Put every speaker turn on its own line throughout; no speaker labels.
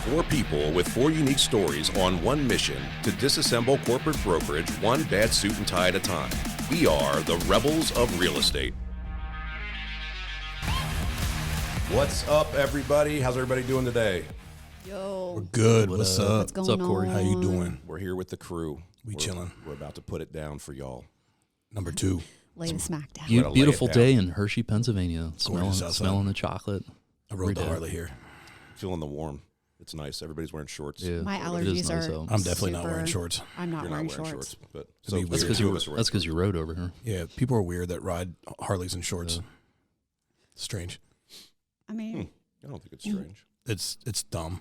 Four people with four unique stories on one mission to disassemble corporate brokerage one bad suit and tie at a time. We are the Rebels of Real Estate. What's up, everybody? How's everybody doing today?
Yo.
We're good. What's up?
What's up, Corey?
How you doing?
We're here with the crew.
We chilling.
We're about to put it down for y'all.
Number 2.
Lay the smack down.
Beautiful day in Hershey, Pennsylvania. Smelling the chocolate.
I rode the Harley here.
Feeling the warm. It's nice. Everybody's wearing shorts.
Yeah,
My allergies
nice
are.
I'm definitely not wearing shorts.
I'm not
You're
wearing
not wearing
shorts.
But
To me,
That's because you rode over here.
Yeah, people are weird that ride Harleys in shorts. Strange.
I mean,
I don't think it's strange.
It's dumb.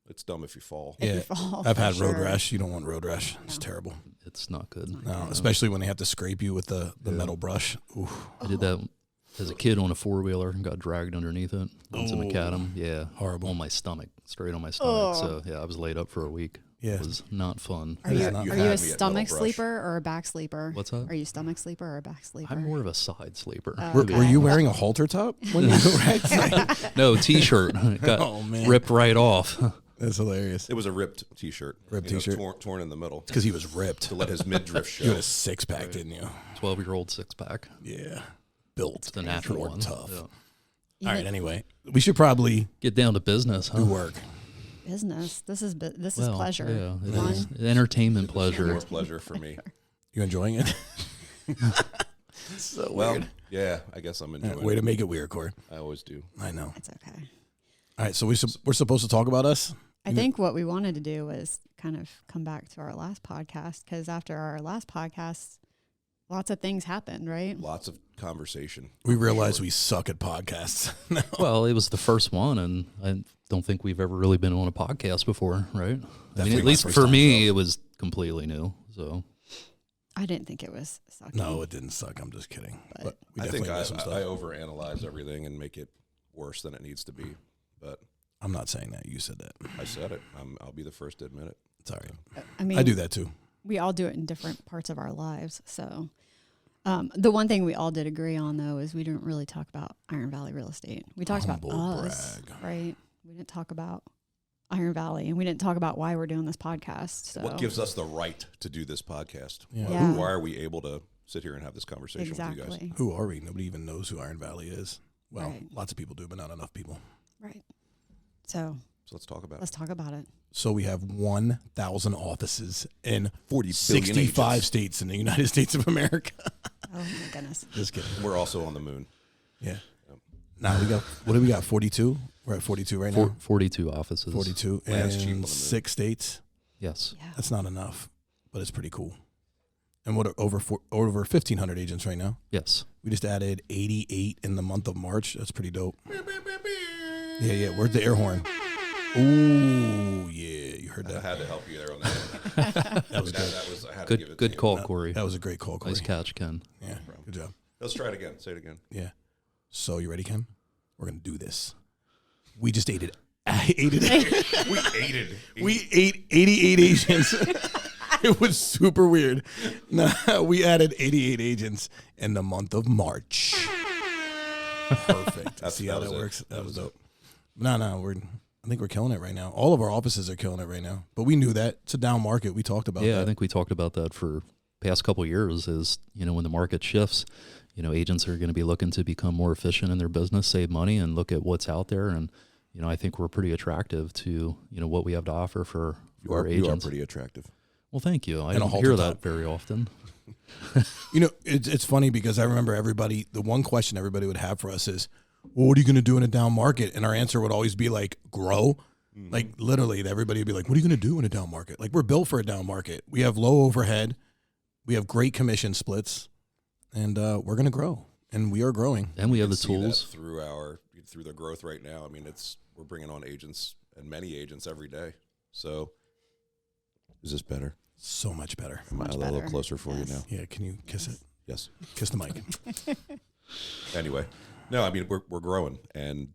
It's dumb if you fall.
Yeah,
you fall,
I've had
for
road
sure.
rash. You don't want road rash. It's terrible.
It's not good.
No, especially when they have to scrape you with the metal brush. Ooh.
I did that as a kid on a four-wheeler and got dragged underneath it. Once in macadam. Yeah.
Horrible.
On my stomach. Straight on my stomach. So, yeah, I was laid up for a week.
Yeah.
It was not fun.
Are you
had me
a
at
stomach
metal brush.
sleeper or a back sleeper?
What's that?
Are you stomach sleeper or a back sleeper?
I'm more of a side sleeper.
Were you wearing a halter top when you right?
No, T-shirt. Got
Oh, man.
ripped right off.
That's hilarious.
It was a ripped T-shirt.
Ripped
You know,
T-shirt?
torn in the middle
Because he was ripped.
to let his midriff show.
You had a six-pack, didn't you?
12-year-old six-pack.
Yeah. Built.
It's the natural
More
one.
tough.
Yeah.
All right, anyway. We should probably
Get down to business, huh?
do work.
Business. This is
Well,
pleasure.
Yeah, it
Fun.
is. Entertainment
More
pleasure.
pleasure for me.
You enjoying it? So
Well,
weird.
yeah, I guess I'm enjoying
Way
it.
to make it weird, Corey.
I always do.
I know.
It's okay.
All right, so we're supposed to talk about us?
I think what we wanted to do was kind of come back to our last podcast, because after our last podcast, lots of things happened, right?
Lots of conversation.
We realize we suck at podcasts. No.
Well, it was the first one, and I don't think we've ever really been on a podcast before, right? I mean,
Definitely
at
my
least
first
for
time,
me,
so.
it was completely new. So
I didn't think it was sucking.
No, it didn't suck. I'm just kidding. But we
I think
definitely missed some stuff.
I overanalyze everything and make it worse than it needs to be. But
I'm not saying that. You said that.
I said it. I'll be the first to admit it.
It's all right.
I mean,
I do that too.
we all do it in different parts of our lives. So the one thing we all did agree on, though, is we didn't really talk about Iron Valley real estate. We talked about
Humble
us,
brag.
right? We didn't talk about Iron Valley, and we didn't talk about why we're doing this podcast. So
What gives us the right to do this podcast?
Yeah.
Yeah.
Why are we able to sit here and have this conversation with you guys?
exactly
Who are we? Nobody even knows who Iron Valley is. Well,
Right.
lots of people do, but not enough people.
right? So
So let's talk about
let's talk about it.
So we have 1,000 offices in
40 billion
65
agents.
states in the United States of America.
Oh my goodness!
Just kidding.
We're also on the moon.
Yeah. Nah, we got, what do we got? 42? We're at 42 right now?
42 offices.
42
Land's cheap on the
in
moon.
6 states.
Yes.
Yeah.
That's not enough, but it's pretty cool. And what are over 1,500 agents right now?
Yes.
We just added 88 in the month of March. That's pretty dope. Yeah. Where's the air horn? Ooh, yeah. You heard
I
that.
had to help you there on that.
That was good.
I had to give it
Good
to you.
call, Corey.
That was a great call, Corey.
Nice catch, Ken.
Yeah, good job.
Let's try it again. Say it again.
Yeah. So you ready, Ken? We're going to do this. We just ate it. We ate 88 agents. It was super weird. No, we added 88 agents in the month of March. Perfect. See how that works? That was dope. No, I think we're killing it right now. All of our offices are killing it right now. But we knew that. It's a down market. We talked about
Yeah,
that.
I think we talked about that for past couple of years is, when the market shifts, agents are going to be looking to become more efficient in their business, save money, and look at what's out there. And, I think we're pretty attractive to, what we have to offer for our agents.
You are pretty attractive.
Well, thank you. I
And a
don't
halter
hear
top.
that very often.
It's funny because I remember the one question everybody would have for us is, well, what are you going to do in a down market? And our answer would always be like, grow. Like literally everybody would be like, what are you going to do in a down market? Like we're built for a down market. We have low overhead. We have great commission splits and we're going to grow and we are growing.
And we have the
See that
tools.
through the growth right now. I mean, we're bringing on agents and many agents every day. So is this better?
So much better.
Am I a
Much
little
better.
closer for
Yes.
you now?
Yeah. Can you kiss it?
Yes.
Kiss the mic.
Anyway, no, I mean, we're growing, and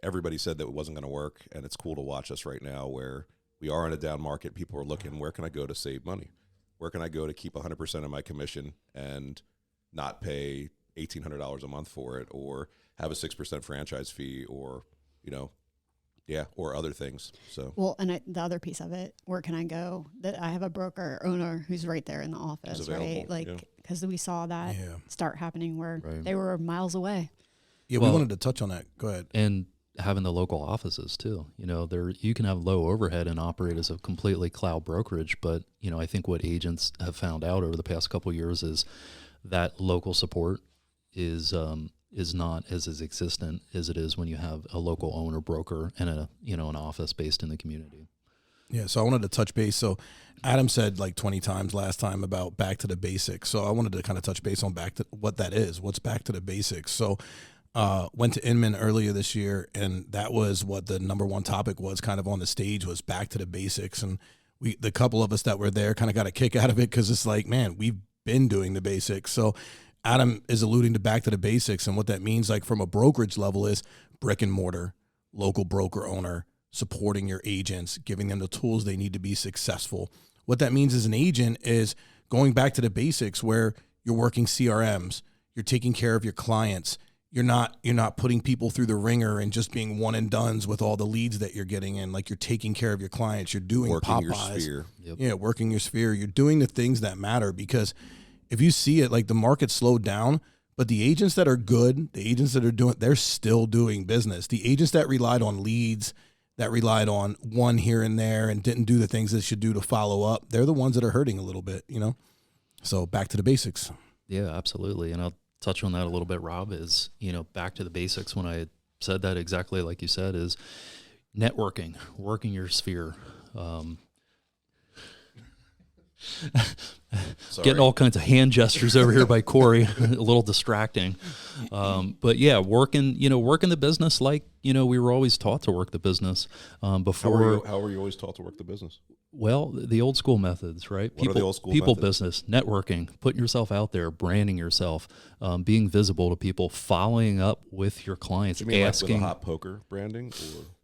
everybody said that it wasn't going to work, and it's cool to watch us right now where we are in a down market. People are looking, where can I go to save money? Where can I go to keep 100% of my commission and not pay $1,800 a month for it, or have a 6% franchise fee, or, Yeah, or other things. So
Well, and the other piece of it, where can I go? That I have a broker owner who's right there in the office, right? Like, because we saw that start happening where they were miles away.
Yeah, we wanted to touch on that. Go ahead.
And having the local offices too. You can have low overhead and operate as a completely cloud brokerage, but I think what agents have found out over the past couple of years is that local support is not as existent as it is when you have a local owner broker and an office based in the community.
Yeah, so I wanted to touch base. So Adam said like 20 times last time about back to the basics. So I wanted to kind of touch base on back to what that is. What's back to the basics? So went to Inman earlier this year, and that was what the number one topic was kind of on the stage, was back to the basics. And the couple of us that were there kind of got a kick out of it because it's like, man, we've been doing the basics. So Adam is alluding to back to the basics, and what that means, like from a brokerage level, is brick and mortar, local broker owner, supporting your agents, giving them the tools they need to be successful. What that means as an agent is going back to the basics where you're working CRMs, you're taking care of your clients, you're not putting people through the ringer and just being one and dones with all the leads that you're getting in. Like, you're taking care of your clients, you're doing
working
Popeyes.
your sphere.
Yeah, working your sphere. You're doing the things that matter, because if you see it, like the market slowed down, but the agents that are good, the agents that are doing, they're still doing business. The agents that relied on leads, that relied on one here and there and didn't do the things they should do to follow up, they're the ones that are hurting a little bit, So back to the basics.
Yeah, absolutely. And I'll touch on that a little bit, Rob, is, back to the basics. When I said that exactly like you said, is networking, working your sphere, getting all kinds of hand gestures over here by Corey, a little distracting. But yeah, working the business like, we were always taught to work the business. Before.
How were you always taught to work the business?
Well, the old school methods, right?
What are the old school
people
methods?
Business, networking, putting yourself out there, branding yourself, being visible to people, following up with your clients,
Do you mean
asking.
like with a hot poker branding,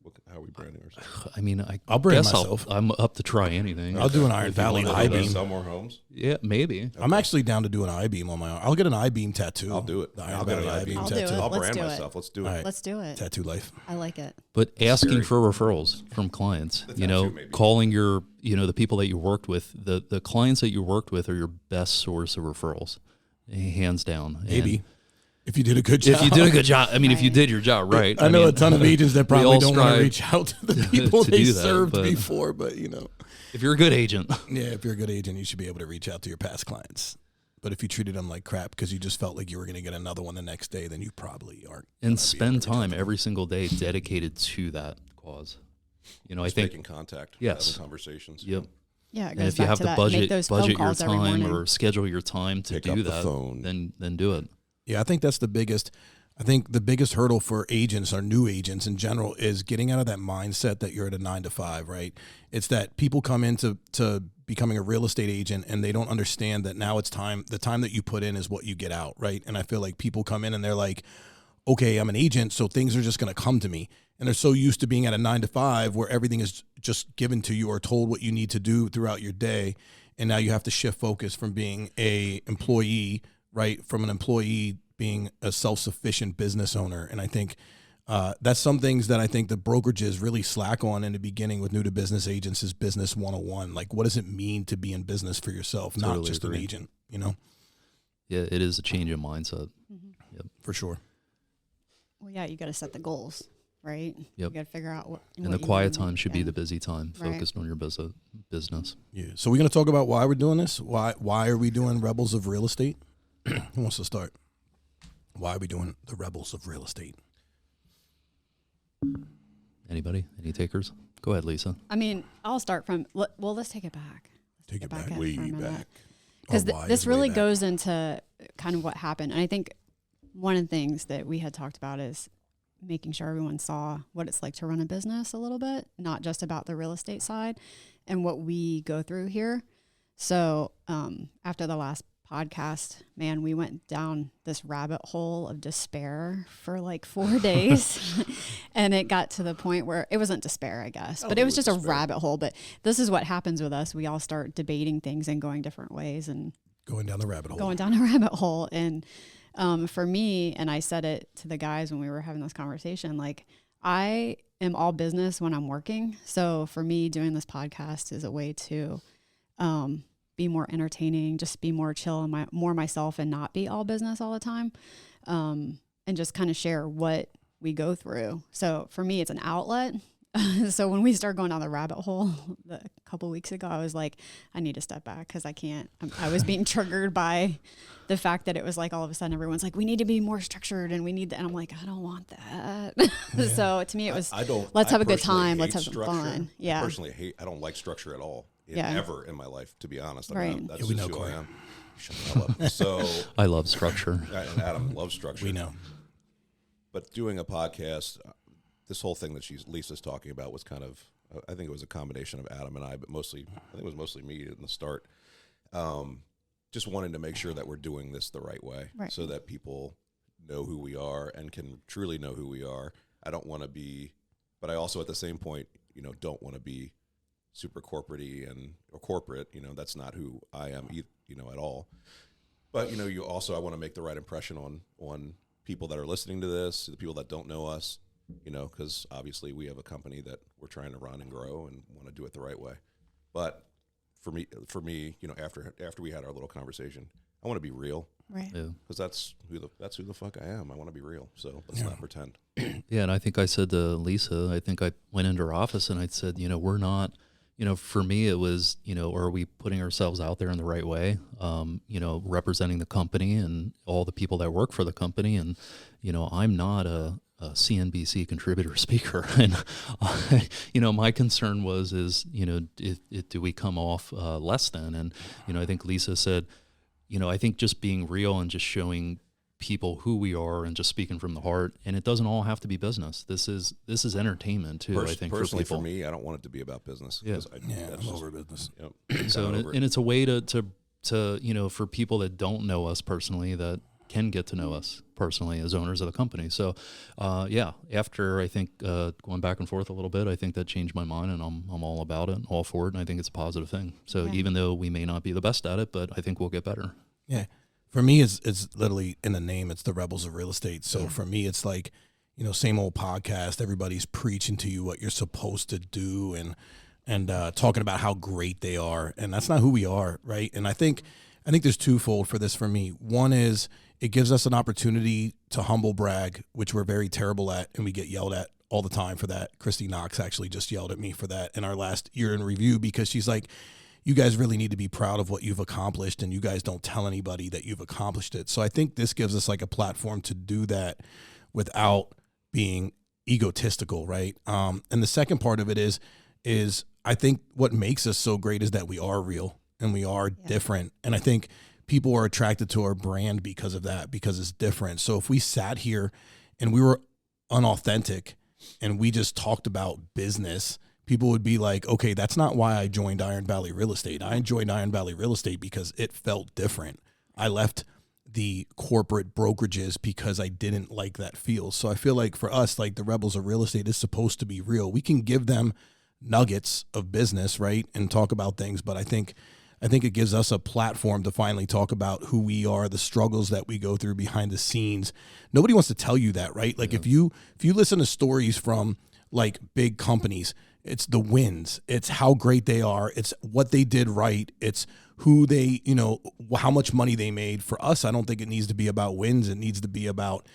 or how are we branding ourselves?
I mean,
I'll brand
guess
myself.
I'm up to try anything.
I'll do an Iron Valley I-beam.
Sell more homes.
Yeah, maybe.
I'm actually down to do an I-beam on my own. I'll get an I-beam tattoo.
I'll do it.
The
I'll
Iron
get an
Valley
I-beam
I'll do
tattoo.
it.
I'll
Let's
brand
do it.
myself. Let's do it.
All right.
Let's do it.
Tattoo life.
I like it.
But asking
Scary.
for referrals from clients,
maybe.
calling your, the people that you worked with, the clients that you worked with are your best source of referrals, hands down.
Maybe.
And
If you did a good job.
if you did a good job, I mean, if you did your job right.
I know
mean,
a ton of agents that
we all
probably don't want
strive
to reach out to the people
to
they
do that,
served
but-
before, but
If you're a good agent,
yeah, if you're a good agent, you should be able to reach out to your past clients. But if you treated them like crap because you just felt like you were going to get another one the next day, then you probably aren't.
and spend time every single day dedicated to that cause. I
Just
think,
making contact.
Yes.
Having conversations.
yep.
Yeah, it
And
goes
if you
back
have
to
to
that. Make
budget
those phone
budget your
calls every
time
morning.
or schedule your time to
Pick
do
up the
that,
phone.
then do it.
Yeah, I think that's the biggest. I think the biggest hurdle for agents or new agents in general is getting out of that mindset that you're at a 9 to 5, right? It's that people come into becoming a real estate agent and they don't understand that now it's time. The time that you put in is what you get out, right? And I feel like people come in and they're like, okay, I'm an agent, so things are just going to come to me. And they're so used to being at a 9 to 5 where everything is just given to you or told what you need to do throughout your day. And now you have to shift focus from being a employee, right? From an employee being a self-sufficient business owner. And I think that's some things that I think the brokerages really slack on in the beginning with new to business agents is business 101. Like, what does it mean to be in business for yourself, not
Totally
just
agree.
an agent,
Yeah, it is a change in mindset.
for sure.
Well, yeah, you got to set the goals, right?
Yep.
You got to figure out what.
And
what
the
you
quiet
want
time should be
and-
the busy time,
Right.
focused on your business.
Yeah. So we're going to talk about why we're doing this. Why are we doing Rebels of Real Estate? Who wants to start? Why are we doing the Rebels of Real Estate?
Anybody? Any takers? Go ahead, Lisa.
I mean, I'll start from. Well, let's take it back.
Take it back,
up
way
for a minute.
back.
Because
Or why
this
is way
really
back.
goes into kind of what happened. And I think one of the things that we had talked about is making sure everyone saw what it's like to run a business a little bit, not just about the real estate side and what we go through here. So after the last podcast, man, we went down this rabbit hole of despair for like 4 days. And it got to the point where it wasn't despair, I guess, but it was just a rabbit hole. But this is what happens with us. We all start debating things and going different ways and
Going down the rabbit hole.
going down a rabbit hole. And for me, and I said it to the guys when we were having this conversation, like, I am all business when I'm working. So for me, doing this podcast is a way to be more entertaining, just be more chill and more myself and not be all business all the time. And just kind of share what we go through. So for me, it's an outlet. So when we started going down the rabbit hole a couple weeks ago, I was like, I need to step back because I can't. I was being triggered by the fact that it was like all of a sudden everyone's like, we need to be more structured and we need that. And I'm like, I don't want that. Yeah. So to me, it was, let's have a good time. Let's have some fun. Yeah.
I don't like structure at all.
Yeah.
Ever in my life, to be honest.
Right.
That's just who I am. Shut the hell up. So
I love structure.
And Adam loves structure.
We know.
But doing a podcast, this whole thing that Lisa's talking about was kind of, I think it was a combination of Adam and I, but I think it was mostly me in the start. Just wanting to make sure that we're doing this the right way, so that people know who we are and can truly know who we are. I don't want to be, but I also at the same point, don't want to be super corporate-y or corporate. That's not who I am, at all. But I want to make the right impression on people that are listening to this, the people that don't know us. Because obviously we have a company that we're trying to run and grow and want to do it the right way. But for me, after we had our little conversation, I want to be real,
right?
Because that's who the fuck I am. I want to be real. So let's not pretend.
Yeah, and I think I said to Lisa, I think I went into her office and I said, we're not. For me, it was, are we putting ourselves out there in the right way? Representing the company and all the people that work for the company, and I'm not a CNBC contributor speaker. And, my concern do we come off less than? And, I think Lisa said, I think just being real and just showing people who we are and just speaking from the heart. And it doesn't all have to be business. This is entertainment too, I think.
Personally, for me, I don't want it to be about business.
Yeah.
I'm
over business.
So, and it's a way to for people that don't know us personally, that can get to know us personally as owners of the company. So, after I think going back and forth a little bit, I think that changed my mind, and I'm all about it, all for it, and I think it's a positive thing. So even though we may not be the best at it, but I think we'll get better.
Yeah, for me, it's literally in the name. It's the Rebels of Real Estate. So for me, it's like same old podcast. Everybody's preaching to you what you're supposed to do, and talking about how great they are, and that's not who we are, right? And I think there's twofold for this for me. One is it gives us an opportunity to humble brag, which we're very terrible at, and we get yelled at all the time for that. Christy Knox actually just yelled at me for that in our last year in review, because she's like, you guys really need to be proud of what you've accomplished, and you guys don't tell anybody that you've accomplished it. So I think this gives us like a platform to do that without being egotistical, right? And the second part of it is I think what makes us so great is that we are real and we are different. And I think people are attracted to our brand because of that, because it's different. So if we sat here and we were unauthentic and we just talked about business, people would be like, okay, that's not why I joined Iron Valley Real Estate. I joined Iron Valley Real Estate because it felt different. I left the corporate brokerages because I didn't like that feel. So I feel like for us, like the Rebels of Real Estate is supposed to be real. We can give them nuggets of business, right, and talk about things, but I think it gives us a platform to finally talk about who we are, the struggles that we go through behind the scenes. Nobody wants to tell you that, right? Like if you listen to stories from like big companies, it's the wins, it's how great they are, it's what they did right, it's who they, how much money they made. For us, I don't think it needs to be about wins. It needs to be about,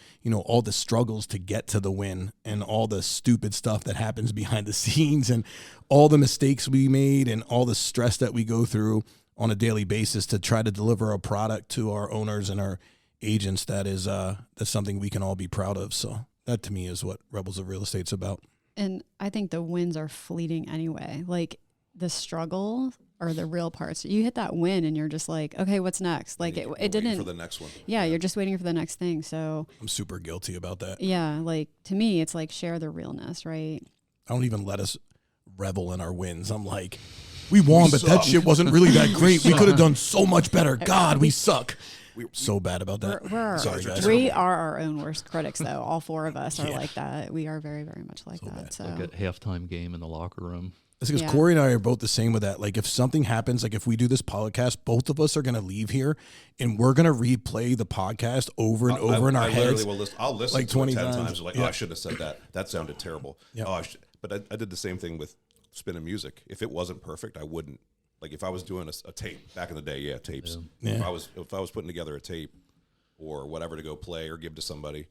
all the struggles to get to the win and all the stupid stuff that happens behind the scenes and all the mistakes we made and all the stress that we go through on a daily basis to try to deliver a product to our owners and our agents that's something we can all be proud of. So that to me is what Rebels of Real Estate's about.
And I think the wins are fleeting anyway. Like the struggle are the real parts. You hit that win and you're just like, okay, what's next? Like it didn't
for the next one.
Yeah, you're just waiting for the next thing. So
I'm super guilty about that.
Yeah, like to me, it's like share the realness, right?
I don't even let us revel in our wins. I'm like, we won, but that shit wasn't really that great. We could have done so much better. God, we suck. We're so bad about that.
Sorry, guys. We are our own worst critics, though. All four of us are like that. We are very, very much like that. So
like a halftime game in the locker room.
That's because
Yeah.
Corey and I are both the same with that. Like if something happens, like if we do this podcast, both of us are going to leave here and we're going to replay the podcast over and over in our heads.
I'll listen
like
to
20
it 10
times.
times. Like,
Yeah.
oh, I shouldn't have said that. That sounded terrible.
Yeah.
Oh, but I did the same thing with spinning music. If it wasn't perfect, I wouldn't. Like if I was doing a tape back in the day, tapes.
Yeah.
If I was putting together a tape or whatever to go play or give to somebody,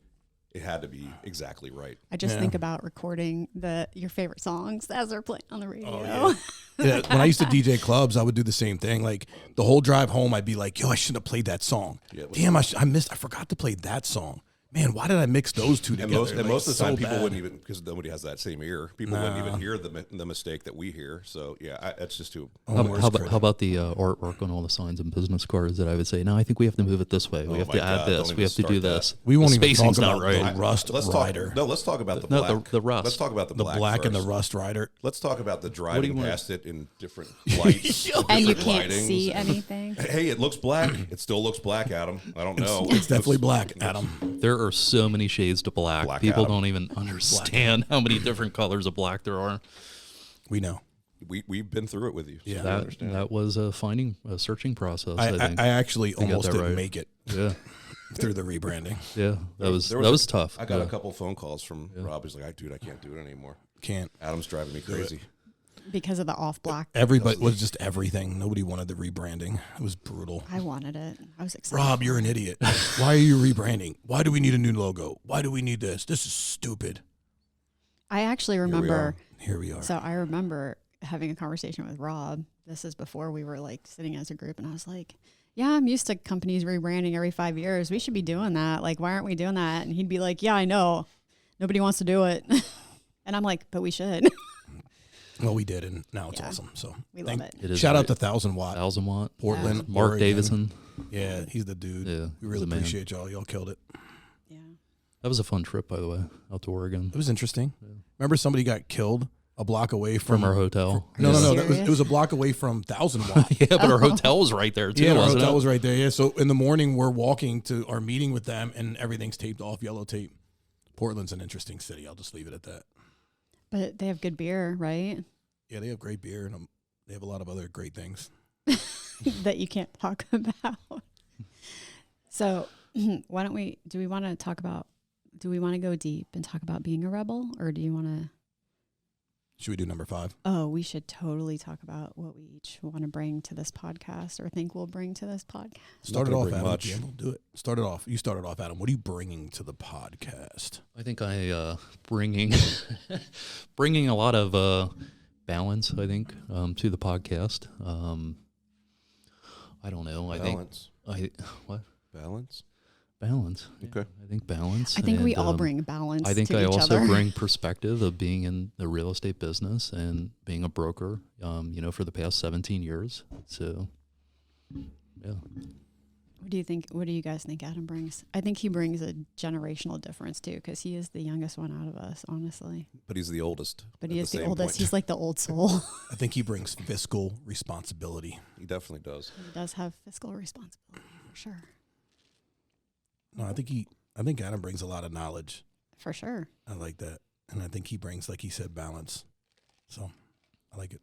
it had to be exactly right.
I just
Yeah.
think about recording your favorite songs as they're playing on the radio.
Oh, yeah. When I used to DJ clubs, I would do the same thing. Like the whole drive home, I'd be like, yo, I shouldn't have played that song.
Yeah,
Damn, I forgot to play that song. Man, why did I mix those two together?
And most of the time, people
bad.
wouldn't even, because nobody has that same ear. People wouldn't even hear the mistake that we hear. So yeah, it's just too.
How about the artwork on all the signs and business cards that I would say, no, I think we have to move it this way. We have
my
to add
God,
this.
don't
We have to
even
do
start
this.
We won't
The
even talk
spacing's
about
not right.
the Rust Rider.
Let's talk about the
No,
black.
the Rust.
Let's talk about the
The
black
black and the
first.
Rust Rider.
Let's talk about the
do you
driving
want?
past it in different lights.
And you
different
can't
lightings.
see anything.
Hey, it looks black. It still looks black, Adam. I don't know.
It's definitely black, Adam.
There are so many shades to black.
Black
People
Adam.
don't even understand how many different colors of black there are.
We know.
We've been through it with you. So
Yeah.
we
That
understand.
that was a searching process. I think.
I actually
got
almost
that
didn't
right.
make it
Yeah,
through the rebranding.
yeah. That was
There
that was tough.
I got
Yeah.
a couple phone calls from Rob. He's like, dude, I can't do it anymore.
Can't.
Adam's driving me crazy.
Because of the off black.
Everybody was just everything. Nobody wanted the rebranding. It was brutal.
I wanted it. I was excited.
Rob, you're an idiot. Why are you rebranding? Why do we need a new logo? Why do we need this? This is stupid.
I actually
we
remember.
Here we are.
So I remember having a conversation with Rob. This is before we were like sitting as a group, and I was like, "Yeah, I'm used to companies rebranding every 5 years. We should be doing that. Like, why aren't we doing that?" And he'd be like, "Yeah, I know. Nobody wants to do it." And I'm like, "But we should."
Well, we did, and now it's
Yeah.
awesome. So
We love it.
It is
shout out
great.
to 1000 Watt
1000 watt.
Portland,
Mark
Oregon.
Davison.
Yeah, he's the dude.
Yeah,
We really
he's a man.
appreciate y'all. Y'all killed it.
Yeah.
That was a fun trip, by the way, out to Oregon
It was interesting. Remember somebody got killed a block away
from
from
our hotel.
No, no, no. That was,
Serious?
it was a block away from 1000 Watt.
Yeah, but our hotel was right there too.
Yeah, our
wasn't
hotel
it?
was right there. Yeah. So in the morning, we're walking to our meeting with them, and everything's taped off, yellow tape. Portland's an interesting city. I'll just leave it at that.
But they have good beer, right?
Yeah, they have great beer, and they have a lot of other great things.
That you can't talk about. So why don't we, do we want to go deep and talk about being a rebel, or do you want to?
Should we do number 5?
Oh, we should totally talk about what we each want to bring to this podcast or think we'll bring to this podcast.
Start it
gonna
off,
bring
Adam.
much.
Yeah, we'll do it. Start it off. You start it off, Adam. What are you bringing to the podcast?
I think bringing bringing a lot of balance. I think to the podcast. I don't know.
Balance.
Balance. Yeah,
Okay.
I think balance.
I think we
and,
all bring balance
I think
to
I
each
also
other.
bring perspective of being in the real estate business and being a broker. For the past 17 years. So, yeah.
What do you think? What do you guys think Adam brings? I think he brings a generational difference too, because he is the youngest one out of us, honestly.
But he's the oldest.
But
at
he is the
same
oldest.
point.
He's like the old soul.
I think he brings fiscal responsibility.
He definitely does.
He does have fiscal responsibility for sure.
No, I think Adam brings a lot of knowledge.
For sure.
I like that. And I think he brings, like he said, balance. So I like it.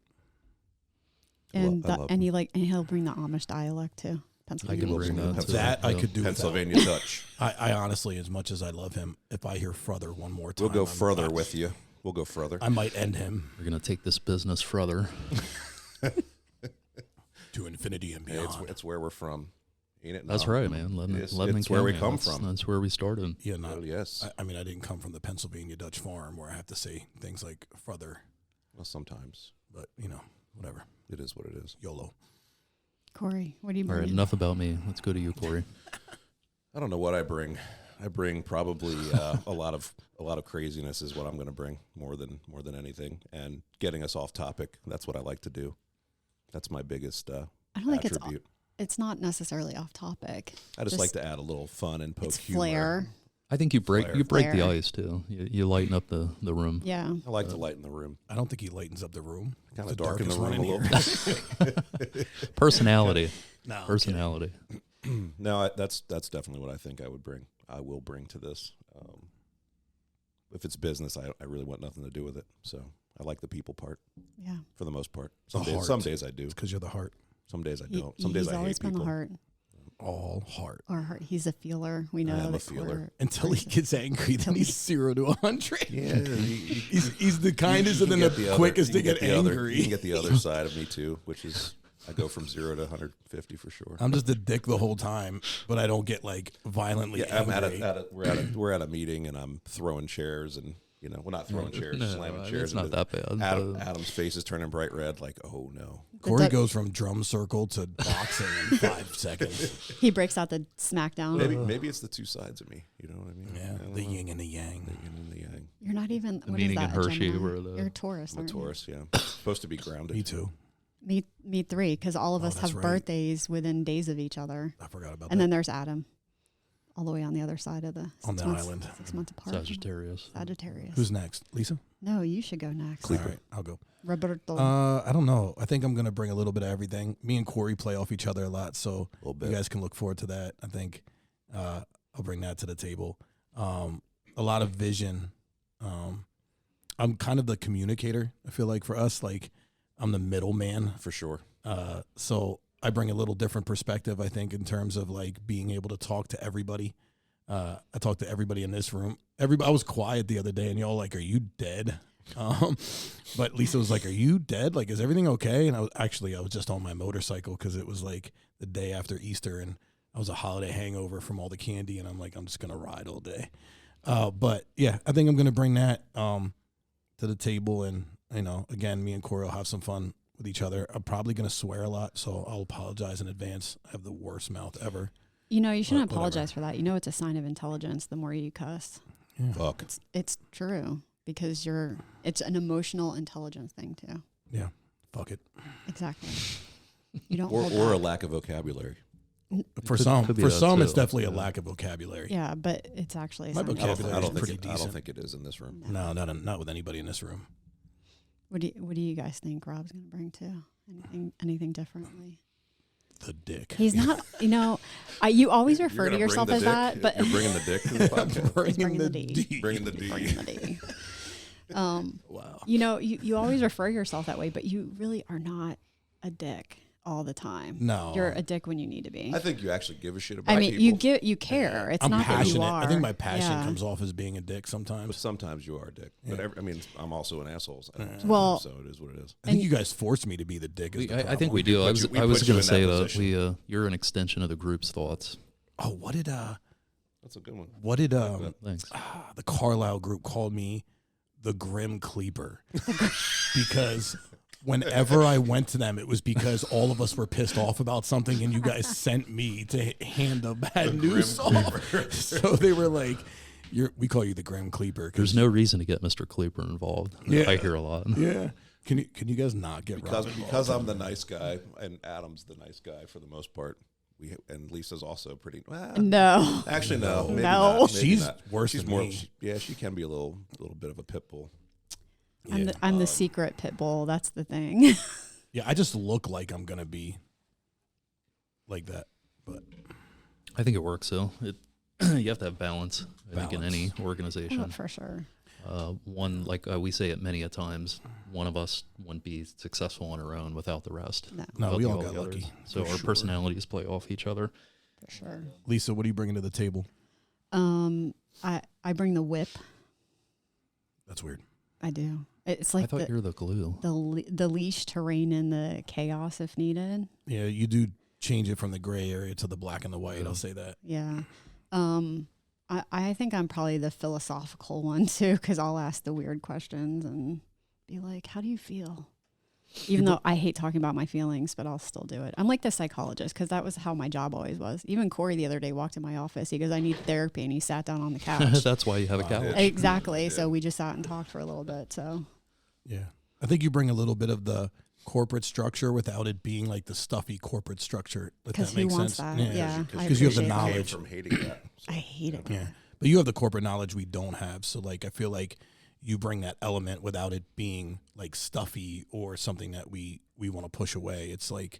And
I love him.
and he'll bring the Amish dialect too.
I
Pennsylvania.
can
love
bring
some
that.
of
too.
That I
Yeah.
could do without.
Pennsylvania Dutch.
I honestly, as much as I love him, if I hear further one more time,
We'll go
I'm
further
not-
with you. We'll go further.
I might end him
We're gonna take this business further.
to infinity and
Hey,
beyond.
it's where we're from. Ain't it?
That's
now?
right, man. Lebanon,
It's
Lebanon
where we
County,
come
that's-
from.
That's where we started.
Yeah, not.
Oh, yes.
I mean, I didn't come from the Pennsylvania Dutch farm where I have to say things like further,
Well, sometimes
but whatever.
it is what it is.
YOLO.
Corey, what do you
All right,
bring?
enough about me. Let's go to you, Corey.
I don't know what I bring. I bring probably a lot of craziness is what I'm going to bring more than anything, and getting us off topic. That's what I like to do. That's my biggest
I don't think
attribute.
it's not necessarily off topic.
I just like to add a little fun and poke
It's
humor.
flair.
I think you break
Flair.
the
Flair.
ice too. You lighten up the room.
Yeah.
I like to lighten the room,
I don't think he lightens up the room.
kind
It's
of
the
darken the
darkest
room a
one
little
in
bit.
Personality.
No, I'm
Personality.
No, that's definitely what I think I would bring. I will bring to this. If it's business, I really want nothing to do with it. So I like the people part
Yeah.
for the most part.
The heart.
Some days I do.
It's because you're the heart.
Some days I don't. Some days
He's
I
always
hate
been
people.
the heart.
All heart.
Or heart. He's a feeler. We know
I am
that
a feeler.
Until he gets angry, then he's 0 to 100.
Yeah,
He's the kindest and then the quickest to get angry.
You can get the other side of me too, which is I go from 0 to 150 for sure.
I'm just a dick the whole time, but I don't get like violently
I'm
angry.
we're at a meeting and I'm throwing chairs and we're not throwing chairs, slamming chairs.
It's not that bad.
Adam's face is turning bright red. Like, oh no.
Corey goes from drum circle to boxing in 5 seconds.
He breaks out the smackdown.
Maybe it's the two sides of me. You know what I mean?
Yeah, the yin and the yang.
The yin and the yang.
You're not even.
The
What is
meeting
that?
in Hershey
a Gemini?
where the-
You're a Taurus.
I'm a
aren't you?
Taurus. Yeah, supposed to be grounded.
Me too.
Me three, because all of us
that's
have
right.
birthdays within days of each other.
I forgot about
And
that.
then there's Adam, all the way on the other side of the
On the island.
6 months apart.
Sagittarius.
Sagittarius.
Who's next? Lisa?
No, you should go next.
All right, I'll go.
Roberto.
I don't know. I think I'm going to bring a little bit of everything. Me and Corey play off each other a lot, so
A little bit.
you guys can look forward to that. I think I'll bring that to the table. A lot of vision. I'm kind of the communicator, I feel like, for us. Like, I'm the middleman.
For sure.
So I bring a little different perspective, I think, in terms of like being able to talk to everybody. I talked to everybody in this room. I was quiet the other day, and y'all like, "Are you dead?" But Lisa was like, "Are you dead? Like, is everything okay?" And I was just on my motorcycle because it was like the day after Easter, and I was a holiday hangover from all the candy, and I'm like, I'm just gonna ride all day. But yeah, I think I'm gonna bring that to the table, and again, me and Corey will have some fun with each other. I'm probably gonna swear a lot, so I'll apologize in advance. I have the worst mouth ever.
you shouldn't
whatever.
apologize for that. It's a sign of intelligence the more you cuss.
Yeah.
Fuck.
It's true because it's an emotional intelligence thing too.
Yeah, fuck it.
Exactly. You don't
Or
hold
a
back.
lack of vocabulary.
For
Could
some,
be that
it's
too,
definitely a
yeah.
lack of vocabulary.
Yeah, but it's actually a
My
sign of
vocabulary
I
is
don't
pretty
think I don't
decent.
think it is in this room.
No, not with anybody in this room.
What do you guys think Rob's going to bring to anything differently?
The dick.
He's not. You always
You're
refer to
gonna
yourself
bring
as
the
that,
dick?
but
You're bringing the dick to the podcast.
He's bringing the
D.
D.
Bringing the D.
Bringing the D.
Wow.
You always refer yourself that way, but you really are not a dick all the time.
No.
You're a dick when you need to be.
I think you actually give a shit about
I mean,
people.
you care. It's
I'm
not
passionate.
that you are.
I think my passion
Yeah.
comes off as being a dick
But
sometimes.
sometimes you are a dick. But I'm also an asshole.
Well-
so it is what it is.
I think you guys force me to be the dick. Is the
I think
problem.
we do. I was
we
I was
put you
going to
in
say
that
that
position.
you're an extension of the group's thoughts.
Oh, what did
That's a good one.
Thanks.
the Carlisle group called me the Grim Cleaper because whenever I went to them, it was because all of us were pissed off about something, and you guys sent me to hand the bad news off. So they were like, "We call you the Grim Cleaper."
There's no reason to get Mr. Kleeper involved.
Yeah.
I hear a lot.
Yeah. Can you guys not get Rob involved?
Because I'm the nice guy and Adam's the nice guy for the most part. And Lisa's also pretty.
No.
Actually, no. Maybe
No.
not, maybe
She's
not.
worse
She's
than
more.
me.
She can be a little bit of a pit bull.
I'm the secret pit bull. That's the thing.
Yeah, I just look like I'm gonna be like that, but
I think it works though. You have to have balance. I think in any organization.
Oh, for sure.
One, like we say it many a times, one of us wouldn't be successful on our own without the rest.
No,
No,
Without
we
the
all got
the others.
lucky,
So
for
our
sure.
personalities play off each other.
for sure.
Lisa, what are you bringing to the table?
I bring the whip.
That's weird.
I do. It's like
I thought you were the glue.
the leash to rein in the chaos if needed.
Yeah, you do change it from the gray area to the black and the white. I'll say that.
Yeah. I think I'm probably the philosophical one too, because I'll ask the weird questions and be like, how do you feel? Even though I hate talking about my feelings, but I'll still do it. I'm like the psychologist because that was how my job always was. Even Corey the other day walked in my office. He goes, I need therapy. And he sat down on the couch.
That's why you have a couch.
Exactly. So we just sat and talked for a little bit. So
Yeah. I think you bring a little bit of the corporate structure without it being like the stuffy corporate structure. If
because
that
who
makes
wants
sense.
that? Yeah. I
Because you have the
appreciate that.
knowledge.
Came from hating that. So.
I hate it.
Yeah. But you have the corporate knowledge we don't have. So like I feel like you bring that element without it being like stuffy or something that we want to push away. It's like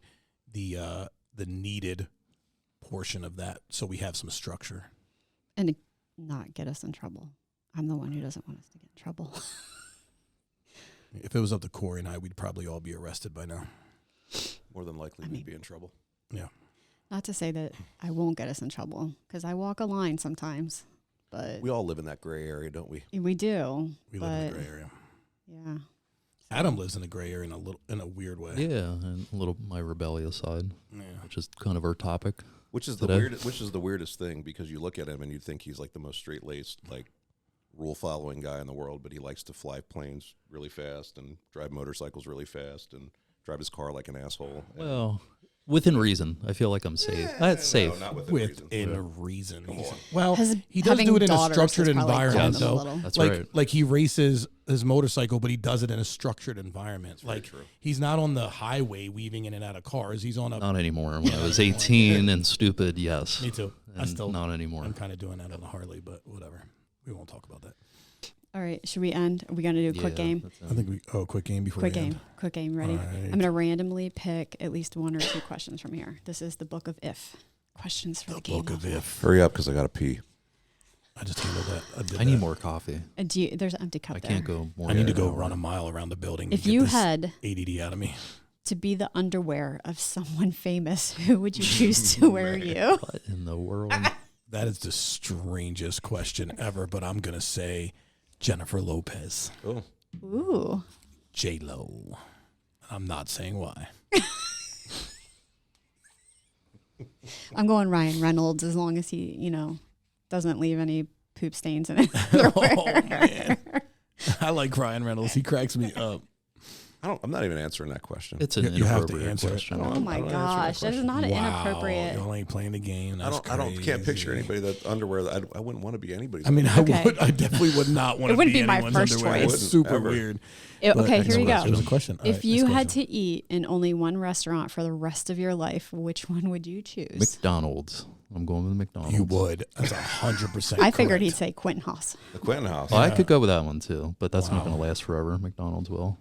the needed portion of that, so we have some structure.
And to not get us in trouble. I'm the one who doesn't want us to get in trouble.
If it was up to Corey and I, we'd probably all be arrested by now.
More than likely, we'd be in trouble.
Yeah.
Not to say that I won't get us in trouble, because I walk a line sometimes, but
We all live in that gray area, don't we?
we do.
We live in a gray area.
Yeah.
Adam lives in a gray area in a weird way.
Yeah, and a little my rebellious side,
Yeah.
which is kind of our topic.
Which is
today.
the weirdest thing, because you look at him and you think he's like the most straight laced, like rule following guy in the world, but he likes to fly planes really fast and drive motorcycles really fast and drive his car like an asshole. And
Well, within reason. I feel like I'm safe. That's safe.
No, not within reason.
Within reason.
Come on.
Well,
Has-
he does
having
do it in a
daughters
structured
has probably
environment,
helped him a
though.
little.
That's
like,
right.
Like he races his motorcycle, but he does it in a structured environment.
very
Like
true.
he's not on the highway weaving in and out of cars. He's on a.
Not anymore. When I was 18 and stupid, yes.
Me too. I
And
still.
not anymore.
I'm kind of doing that on the Harley, but whatever. We won't talk about that.
All right. Should we end? Are we going to do a quick
Yeah,
game?
that's
I think we. Oh, quick game before
Quick
we
game.
end.
Quick game. Ready?
All right.
I'm going to randomly pick at least one or two questions from here. This is the book of if. Questions for the,
The
game.
book of if.
Hurry up, because I got to pee.
I just handled that.
I need more coffee.
There's an empty cup
I
there.
can't go more.
I need to
than
go
an hour.
run a mile around the building.
If
to get
you
this
had
ADD out of me.
to be the underwear of someone famous, who would you choose to wear you?
What in the world?
That is the strangest question ever, but I'm gonna say Jennifer Lopez,
Oh,
Ooh.
J-Lo. I'm not saying why.
I'm going Ryan Reynolds, as long as he, doesn't leave any poop stains in his underwear.
Oh man, I like Ryan Reynolds. He cracks me up.
I'm not even answering that question.
It's an
You have to
inappropriate
answer it.
question.
Oh my
I don't answer that
gosh, that is
question.
not an
Wow,
inappropriate.
y'all ain't playing the game. That's
Can't picture
crazy.
anybody that underwear. I wouldn't want to be anybody's.
I mean,
underwear.
Okay.
I definitely would not want
It
to
wouldn't
be
be my
anyone's
first
underwear.
choice.
It's super
Ever.
weird.
Okay,
But
here
it
we
was
go.
a question. All
If
right,
you
next
had
question.
to eat in only one restaurant for the rest of your life, which one would you choose?
McDonald's. I'm going with McDonald's.
You would. That's 100%.
I figured he'd
correct.
say Quentin Haas.
The Quentin House.
Well, I could go with that one too, but that's not
Wow.
going to last forever. McDonald's will.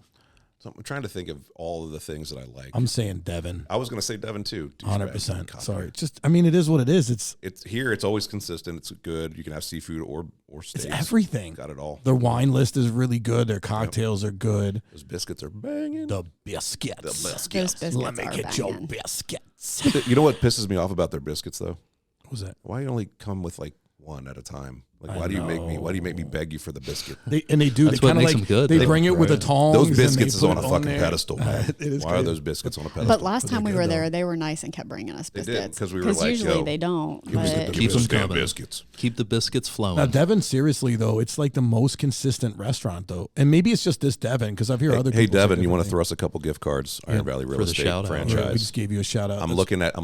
So I'm trying to think of all of the things that I like.
I'm saying Devin.
I was going to say Devin too.
100%.
Douchebag.
Sorry. Just, I mean, it is what it is.
It's here. It's always consistent. It's good. You can have seafood or steaks.
It's everything.
Got it all.
Their wine list is really good. Their cocktails are good.
Those biscuits are banging.
The biscuits.
The biscuits.
Those biscuits
Let me
are
get your
banging.
biscuits.
You know what pisses me off about their biscuits though?
What was that?
Why you only come with like one at a time? Like
I
why do you make me? Why do you make me
know.
beg you for the biscuit?
They do.
That's
They
what
kind of
makes
like
them good,
they
though.
bring it with a
Right.
tongs.
Those
and they
biscuits is
put
on a
it
fucking
there.
pedestal, man.
It is
Why are
crazy.
those biscuits on a pedestal?
But last
But
time we
they're
were
good,
there,
though.
they were nice and kept bringing us
They did,
biscuits.
'cause we were like,
usually
yo,
they don't.
Give us
But
the
Keep them
damn
coming.
biscuits.
Keep the biscuits flowing.
Now, Devon, seriously though, it's like the most consistent restaurant though, and maybe it's just this Devon because I've heard other.
Hey
people say
Devin, you want to
different
throw us a couple gift cards? Iron Valley Real
For the
Estate
shout-out.
things. We
franchise.
just gave you a shout out.
I'm looking at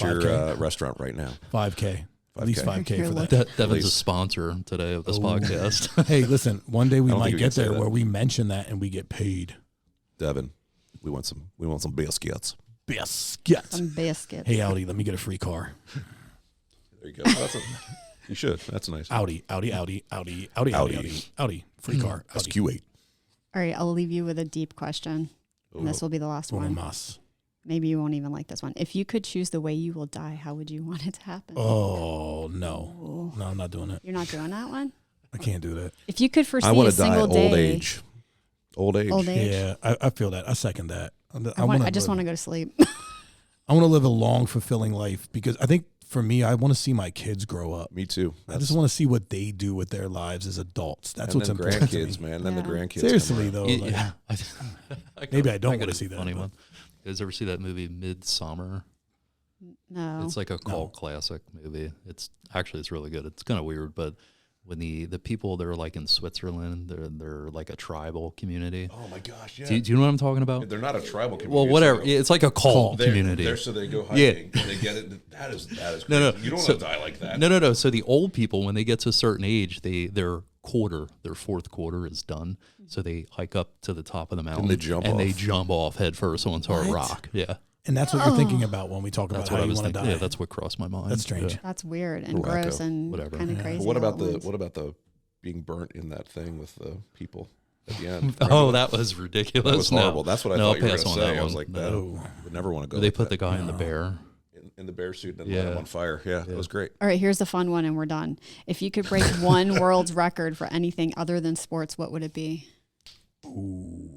your
5K.
restaurant right now.
5K. At least 5K
You're
for that.
looking.
Devin's a
Please.
sponsor today of this
Oh.
podcast.
Hey, listen. One day we
I don't
might
think we can
get
say
there
that.
where we mention that and we get paid.
Devin, we want some biscuits.
Biscuits.
some biscuits.
Hey, Audi, let me get a free car.
There you go. You should. That's nice.
Audi. Free car.
That's
Audi.
Q8.
All right, I'll leave you with a deep question. And this will be the last
Uno
one.
mas.
Maybe you won't even like this one. If you could choose the way you will die, how would you want it to happen?
Oh no,
Ooh.
no, I'm not doing it.
You're not doing that one?
I can't do that.
If you could foresee
I want
a
to die
single
old
day.
age. Old age.
Old age.
Yeah, I feel that. I second that.
I just want to go to sleep.
I want to live a long, fulfilling life because I think for me, I want to see my kids grow up.
Me too.
I just want to see what they do with their lives as adults. That's
and
what's
then
important to
grandkids,
me.
man. Then the
Yeah.
grandkids.
Seriously
come around.
though, like,
Yeah.
Maybe I don't
got
wanna
a
see that,
Funny
but-
one. You guys ever see that movie Midsummer?
No.
It's like a cult classic movie. It's really good. It's kind of weird, but when the people that are like in Switzerland, they're like a tribal community.
Oh my gosh! Yeah.
Do you know what I'm talking about?
They're not a tribal community.
Well, whatever. It's like a cult
They're-
community.
So they go
Yeah.
hiking. And they get it. That is crazy.
No.
You don't
So-
want to die like that.
No. So the old people, when they get to a certain age, their fourth quarter is done. So they hike up to the top of the mountain
they jump
and they
off.
jump off head first onto a
What?
rock. Yeah,
and that's what you're thinking about when we talk about
that's
how
what I
you
was
want to
thinking.
die.
Yeah, that's what crossed my mind.
That's strange.
Yeah.
That's weird and
Wacko.
gross and
Whatever.
kind of
Yeah.
crazy.
But what
all
about
at
the
once.
what about the being burnt in that thing with the people at the end?
Oh, that was ridiculous.
That was horrible. That's what I
No,
thought you were
pass
going to
on
say.
that
I was
one.
like,
No.
that
Oh.
would never want to go.
They
like
put the
that.
guy in the bear.
in the bear suit and then
Yeah.
light him on fire. Yeah, that was great.
All right, here's the fun one, and we're done. If you could break one world's record for anything other than sports, what would it be?
Ooh.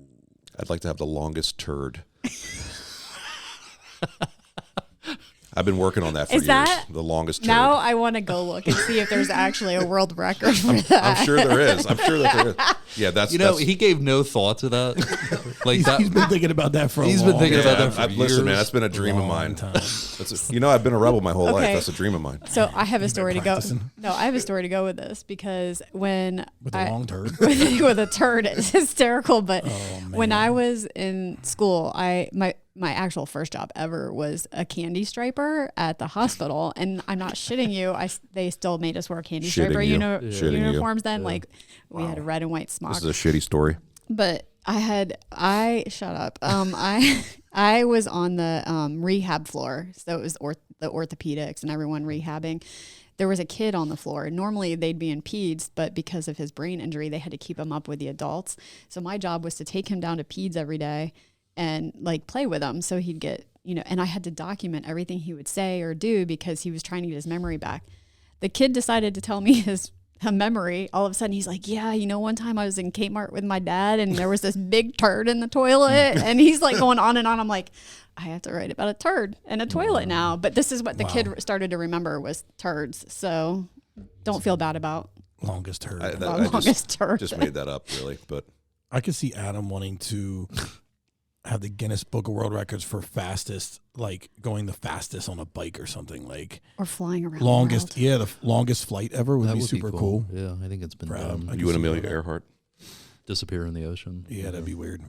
I'd like to have the longest turd. I've been working on that for
Is
years.
that-
The longest turd.
Now I want to go look and see if there's actually a world record for that.
I'm sure there is. I'm sure that there is. Yeah, that's
he gave no thought to that. Like
He's been thinking about that for a
He's
long
been thinking about
Yeah,
that for years.
listen, man, that's been a dream of mine.
time.
I've been a rebel my whole life.
Okay.
That's a dream of mine.
So I have a story to go.
practicing.
No, I have a story to go with this because when
With a long turd.
with a turd, it's hysterical. But
Oh,
when
man.
I was in school, my actual first job ever was a candy striper at the hospital, and I'm not shitting you. They still made us wear candy
Shitting
striper
you. Shitting you.
uniforms. Then, like, we had a red and white smock.
This is a shitty story.
But shut up. I was on the rehab floor, so it was the orthopedics and everyone rehabbing. There was a kid on the floor. Normally they'd be in peds, but because of his brain injury, they had to keep him up with the adults. So my job was to take him down to peds every day and like play with him, so he'd get, and I had to document everything he would say or do because he was trying to get his memory back. The kid decided to tell me his memory. All of a sudden he's like, yeah, one time I was in Kmart with my dad and there was this big turd in the toilet, and he's like going on and on. I'm like, I have to write about a turd and a toilet now. But this is what the kid started to remember was turds. So don't feel bad about
Longest turd.
I
longest turd.
just made that up, really. But
I could see Adam wanting to have the Guinness Book of World Records for fastest, like going the fastest on a bike or something, like
or flying around.
longest.
the world.
Yeah, the longest flight ever would
that
be
would
super cool.
Yeah, I think it's been
For Adam.
done.
you and
see
Amelia
that.
Earhart.
Disappear in the ocean.
Yeah, that'd be weird.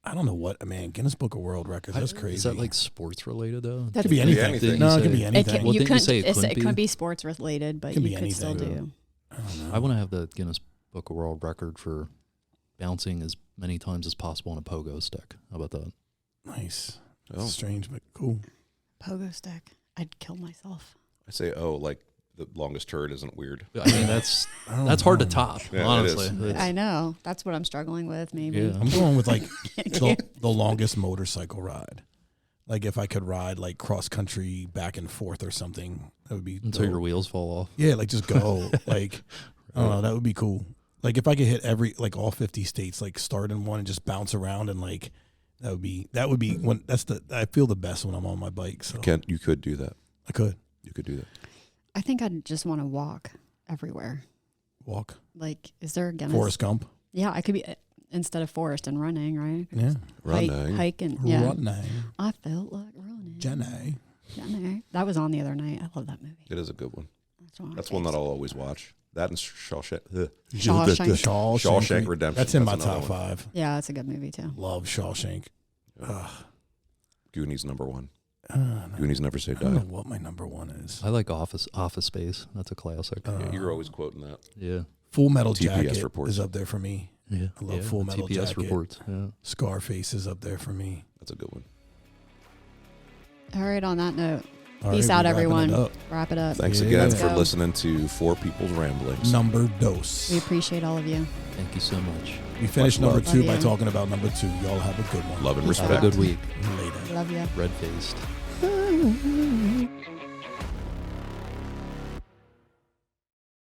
I don't know what, man. Guinness Book of World Records. That's crazy.
Is that like sports related though?
That
Could be anything.
anything.
No, it
Didn't
could
you
be
say-
anything.
Well,
You
didn't you
couldn't.
say it couldn't
It couldn't
be?
be sports related, but
Could
you
be
could still
anything.
do.
I don't know.
I want to have the Guinness Book of World Record for bouncing as many times as possible on a pogo stick. How about that?
Nice.
Oh.
Strange, but cool.
Pogo stick. I'd kill myself.
I say, like the longest turd isn't weird.
I mean, that's hard to top.
Yeah, it
honestly,
is.
It's-
I know. That's what I'm struggling with. Maybe.
Yeah.
I'm going with like the longest motorcycle ride. Like if I could ride like cross country back and forth or something, that would be
until
dope.
your wheels fall off.
Yeah, like just go. Like I don't know, that would be cool. Like if I could hit all 50 states, like start in one and just bounce around, and like that would be when I feel the best when I'm on my bike. So
You could do that.
I could
You could do that.
I think I'd just want to walk everywhere.
walk.
Like, is there a Guinness?
Forrest Gump.
Yeah, I could be instead of forest and running, right?
Yeah.
Running.
Hiking. Yeah.
Running.
I felt like running.
Jenny.
Jenny. That was on the other night. I love that movie.
It is a good one.
That's
One that I'll always watch. That and Shawshank.
Shawshank.
Redemption.
That's in my
another
top
one.
5.
Yeah, that's a good movie too.
Love Shawshank.
Goonies #1.
No.
Goonies Never Say
I don't know
Die.
what my number 1 is.
I like Office Space. That's a classic.
Yeah, you're always quoting that.
yeah.
Full Metal
TPS
Jacket
reports.
is up there for me.
Yeah.
I love
yeah,
Full
the
Metal
TPS
Jacket.
reports. Yeah.
Scarface is up there for me.
That's a good one.
All right, on that note,
All
peace
right,
out,
we're wrapping
everyone.
it up.
Wrap it up.
Thanks
Yeah.
again
Let's
for
go.
listening to Four People's Ramblings.
Number dos.
We appreciate all of you.
Thank you so much.
We finished
Much
number
love.
2
Love
by
you.
talking about number 2. Y'all have a good one.
Love and
Peace out.
respect.
Have a good week.
Later.
Love you.
Red faced.